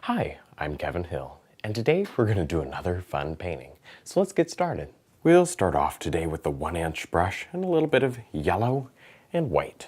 Hi, I'm Kevin Hill, and today we're going to do another fun painting. So let's get started. We'll start off today with the 1-inch brush and a little bit of yellow and white.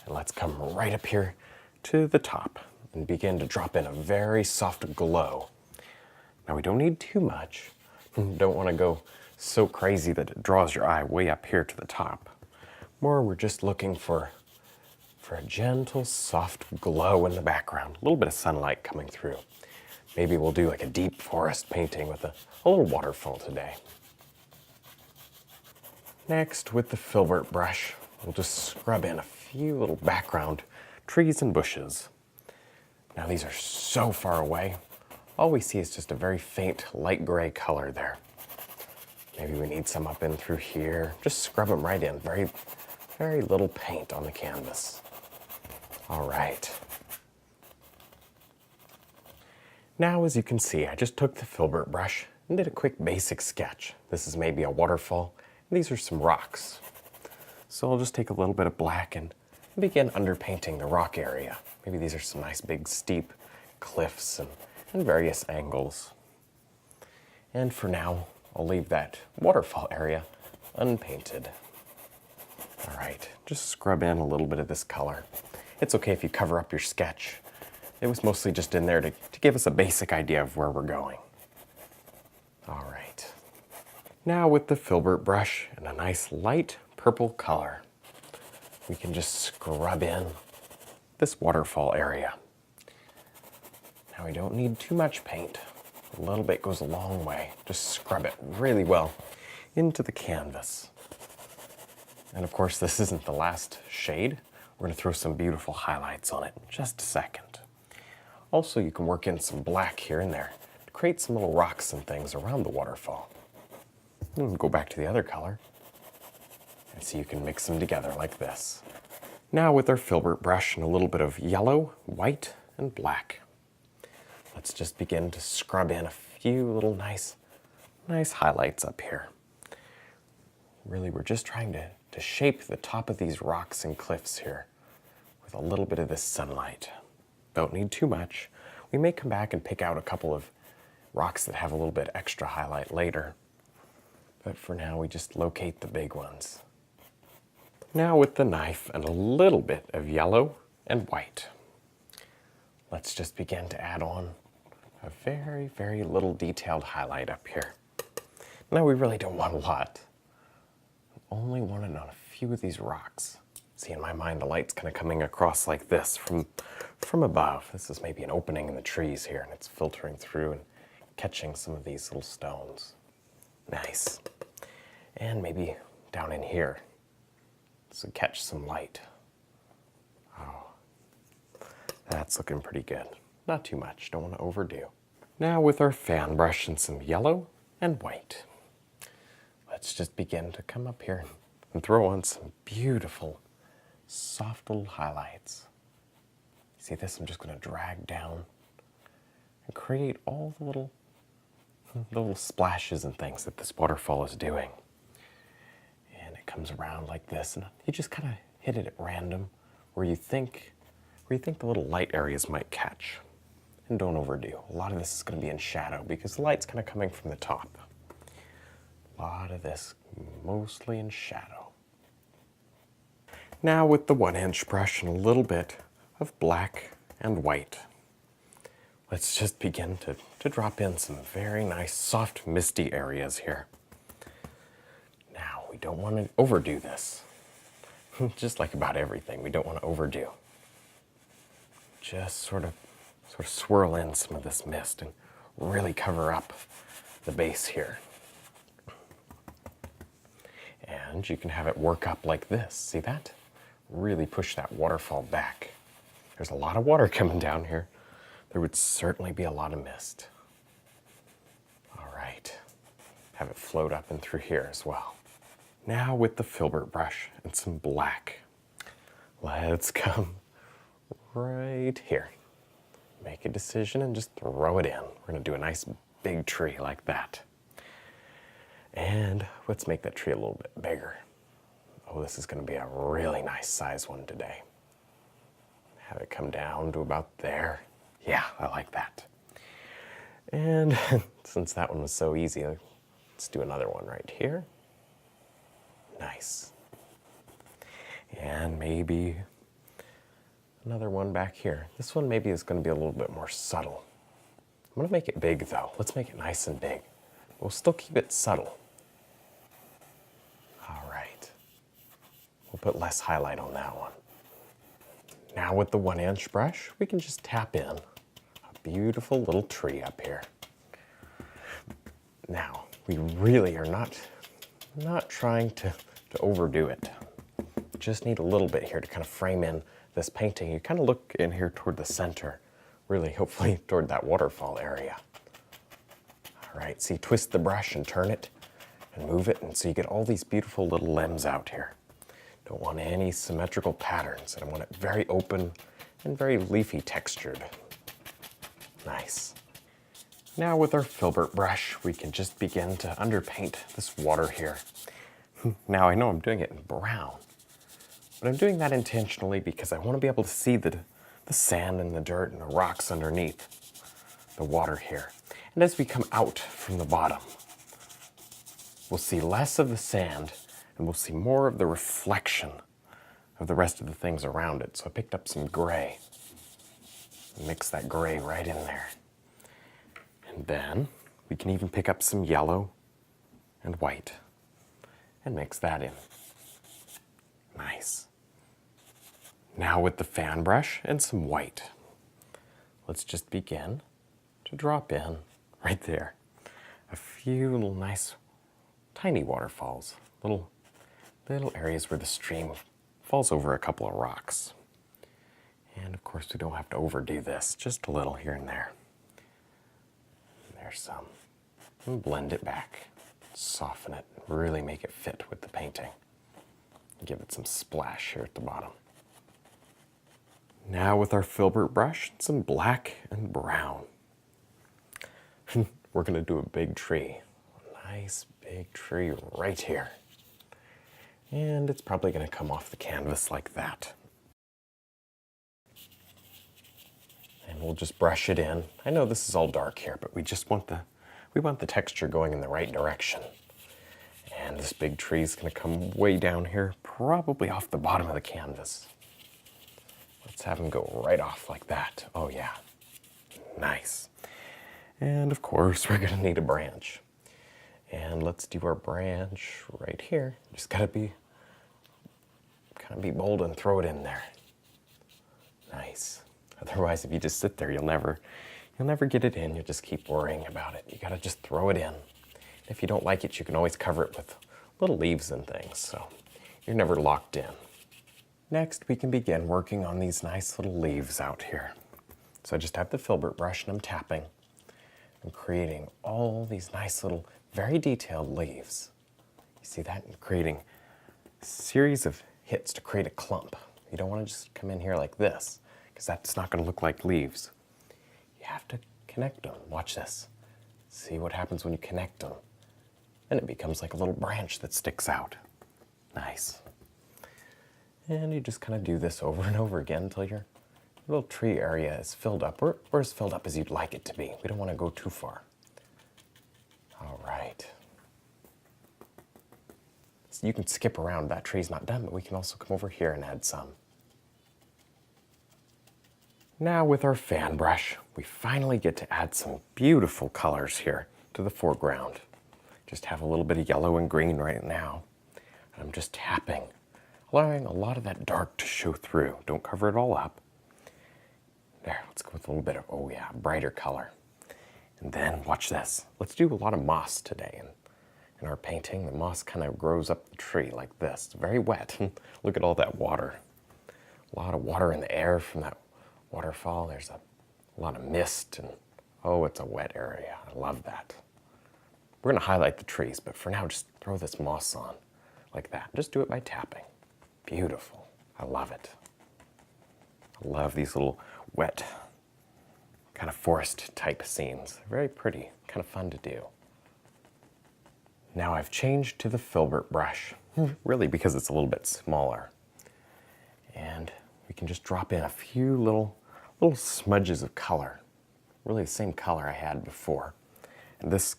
And let's come right up here to the top and begin to drop in a very soft glow. Now we don't need too much. Don't want to go so crazy that it draws your eye way up here to the top. More, we're just looking for a gentle, soft glow in the background. A little bit of sunlight coming through. Maybe we'll do like a deep forest painting with a little waterfall today. Next, with the filbert brush, we'll just scrub in a few little background trees and bushes. Now these are so far away. All we see is just a very faint light gray color there. Maybe we need some up in through here. Just scrub them right in. Very, very little paint on the canvas. All right. Now, as you can see, I just took the filbert brush and did a quick basic sketch. This is maybe a waterfall. And these are some rocks. So I'll just take a little bit of black and begin underpainting the rock area. Maybe these are some nice big steep cliffs and various angles. And for now, I'll leave that waterfall area unpainted. All right, just scrub in a little bit of this color. It's okay if you cover up your sketch. It was mostly just in there to give us a basic idea of where we're going. All right. Now with the filbert brush and a nice light purple color, we can just scrub in this waterfall area. Now we don't need too much paint. A little bit goes a long way. Just scrub it really well into the canvas. And of course, this isn't the last shade. We're going to throw some beautiful highlights on it in just a second. Also, you can work in some black here and there to create some little rocks and things around the waterfall. And go back to the other color. And so you can mix them together like this. Now with our filbert brush and a little bit of yellow, white, and black, let's just begin to scrub in a few little nice highlights up here. Really, we're just trying to shape the top of these rocks and cliffs here with a little bit of this sunlight. Don't need too much. We may come back and pick out a couple of rocks that have a little bit extra highlight later. But for now, we just locate the big ones. Now with the knife and a little bit of yellow and white, let's just begin to add on a very, very little detailed highlight up here. Now we really don't want a lot. Only wanted on a few of these rocks. See, in my mind, the light's kind of coming across like this from above. This is maybe an opening in the trees here, and it's filtering through and catching some of these little stones. Nice. And maybe down in here, so catch some light. Oh, that's looking pretty good. Not too much, don't want to overdo. Now with our fan brush and some yellow and white, let's just begin to come up here and throw on some beautiful, soft little highlights. See this? I'm just going to drag down and create all the little splashes and things that this waterfall is doing. And it comes around like this, and you just kind of hit it at random where you think the little light areas might catch. And don't overdo. A lot of this is going to be in shadow because the light's kind of coming from the top. A lot of this mostly in shadow. Now with the 1-inch brush and a little bit of black and white, let's just begin to drop in some very nice soft misty areas here. Now we don't want to overdo this. Just like about everything, we don't want to overdo. Just sort of swirl in some of this mist and really cover up the base here. And you can have it work up like this. See that? Really push that waterfall back. There's a lot of water coming down here. There would certainly be a lot of mist. All right. Have it float up and through here as well. Now with the filbert brush and some black, let's come right here. Make a decision and just throw it in. We're going to do a nice big tree like that. And let's make that tree a little bit bigger. Oh, this is going to be a really nice size one today. Have it come down to about there. Yeah, I like that. And since that one was so easy, let's do another one right here. Nice. And maybe another one back here. This one maybe is going to be a little bit more subtle. I'm going to make it big though. Let's make it nice and big. We'll still keep it subtle. All right. We'll put less highlight on that one. Now with the 1-inch brush, we can just tap in a beautiful little tree up here. Now, we really are not trying to overdo it. Just need a little bit here to kind of frame in this painting. You kind of look in here toward the center, really hopefully toward that waterfall area. All right, see, twist the brush and turn it and move it, and so you get all these beautiful little limbs out here. Don't want any symmetrical patterns, and I want it very open and very leafy textured. Nice. Now with our filbert brush, we can just begin to underpaint this water here. Now I know I'm doing it in brown, but I'm doing that intentionally because I want to be able to see the sand and the dirt and the rocks underneath the water here. And as we come out from the bottom, we'll see less of the sand and we'll see more of the reflection of the rest of the things around it. So I picked up some gray, mix that gray right in there. And then we can even pick up some yellow and white and mix that in. Nice. Now with the fan brush and some white, let's just begin to drop in right there a few little nice tiny waterfalls, little areas where the stream falls over a couple of rocks. And of course we don't have to overdo this, just a little here and there. There's some. And blend it back, soften it, really make it fit with the painting. Give it some splash here at the bottom. Now with our filbert brush, some black and brown. We're going to do a big tree. A nice big tree right here. And it's probably going to come off the canvas like that. And we'll just brush it in. I know this is all dark here, but we just want the texture going in the right direction. And this big tree is going to come way down here, probably off the bottom of the canvas. Let's have him go right off like that. Oh yeah, nice. And of course, we're going to need a branch. And let's do our branch right here. Just gotta be bold and throw it in there. Nice. Otherwise, if you just sit there, you'll never get it in. You'll just keep worrying about it. You gotta just throw it in. If you don't like it, you can always cover it with little leaves and things, so you're never locked in. Next, we can begin working on these nice little leaves out here. So I just have the filbert brush and I'm tapping. I'm creating all these nice little, very detailed leaves. You see that? I'm creating a series of hits to create a clump. You don't want to just come in here like this, because that's not going to look like leaves. You have to connect them. Watch this. See what happens when you connect them. And it becomes like a little branch that sticks out. Nice. And you just kind of do this over and over again until your little tree area is filled up, or as filled up as you'd like it to be. We don't want to go too far. All right. So you can skip around. That tree's not done, but we can also come over here and add some. Now with our fan brush, we finally get to add some beautiful colors here to the foreground. Just have a little bit of yellow and green right now. And I'm just tapping, allowing a lot of that dark to show through. Don't cover it all up. There, let's go with a little bit of, oh yeah, brighter color. And then watch this. Let's do a lot of moss today. In our painting, the moss kind of grows up the tree like this. It's very wet. Look at all that water. A lot of water in the air from that waterfall. There's a lot of mist, and oh, it's a wet area. I love that. We're going to highlight the trees, but for now, just throw this moss on like that. Just do it by tapping. Beautiful. I love it. I love these little wet, kind of forest type scenes. Very pretty, kind of fun to do. Now I've changed to the filbert brush, really because it's a little bit smaller. And we can just drop in a few little little smudges of color, really the same color I had before. And this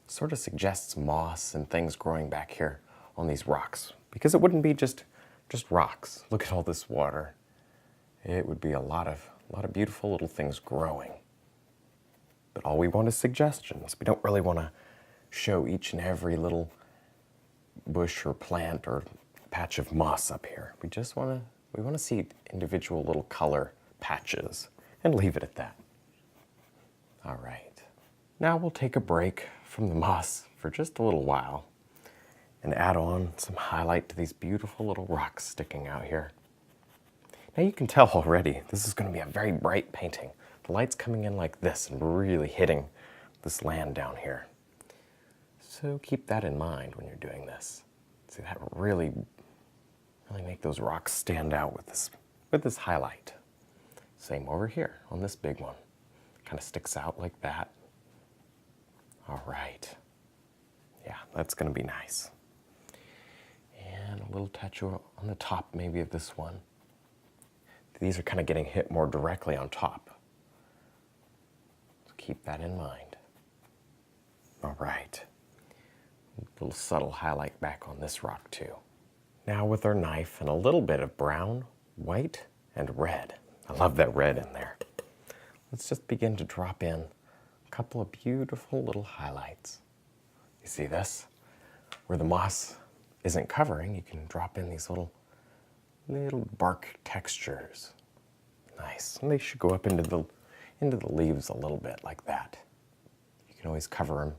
sort of suggests moss and things growing back here on these rocks, because it wouldn't be just rocks. Look at all this water. It would be a lot of beautiful little things growing. But all we want is suggestions. We don't really want to show each and every little bush or plant or patch of moss up here. We want to see individual little color patches and leave it at that. All right. Now we'll take a break from the moss for just a little while and add on some highlight to these beautiful little rocks sticking out here. Now you can tell already this is going to be a very bright painting. The light's coming in like this and really hitting this land down here. So keep that in mind when you're doing this. See, that really make those rocks stand out with this highlight. Same over here on this big one. Kind of sticks out like that. All right. Yeah, that's going to be nice. And a little touch on the top maybe of this one. These are kind of getting hit more directly on top. So keep that in mind. All right. A little subtle highlight back on this rock too. Now with our knife and a little bit of brown, white, and red. I love that red in there. Let's just begin to drop in a couple of beautiful little highlights. You see this? Where the moss isn't covering, you can drop in these little bark textures. Nice. And they should go up into the leaves a little bit like that. You can always cover them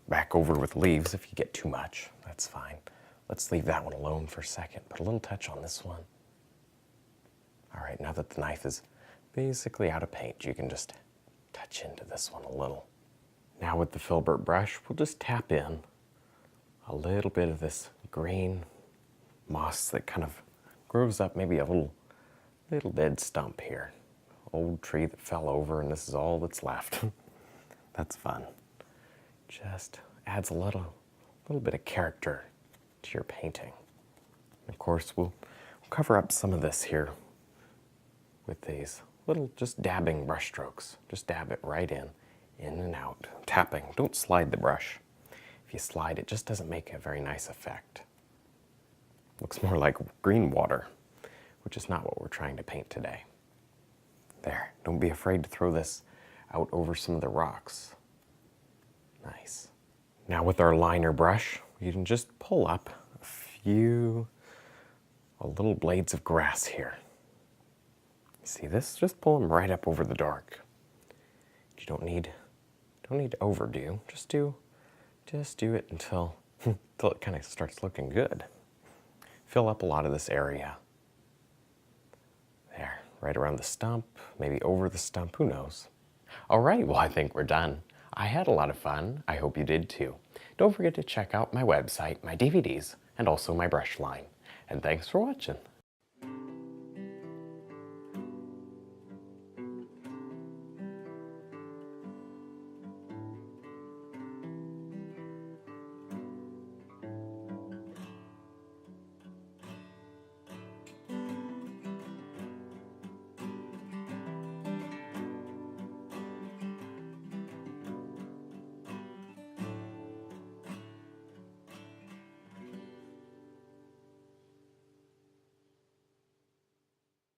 back over with leaves if you get too much. That's fine. Let's leave that one alone for a second. Put a little touch on this one. All right, now that the knife is basically out of paint, you can just touch into this one a little. Now with the filbert brush, we'll just tap in a little bit of this green moss that kind of grows up, maybe a little dead stump here. Old tree that fell over and this is all that's left. That's fun. Just adds a little bit of character to your painting. Of course, we'll cover up some of this here with these little just dabbing brush strokes. Just dab it right in and out, tapping. Don't slide the brush. If you slide, it just doesn't make a very nice effect. Looks more like green water, which is not what we're trying to paint today. There, don't be afraid to throw this out over some of the rocks. Nice. Now with our liner brush, you can just pull up a few little blades of grass here. See this? Just pull them right up over the dark. You don't need to overdo. Just do it until it kind of starts looking good. Fill up a lot of this area. There, right around the stump, maybe over the stump, who knows? All right, well, I think we're done. I had a lot of fun. I hope you did too. Don't forget to check out my website, my DVDs, and also my brush line. And thanks for watching.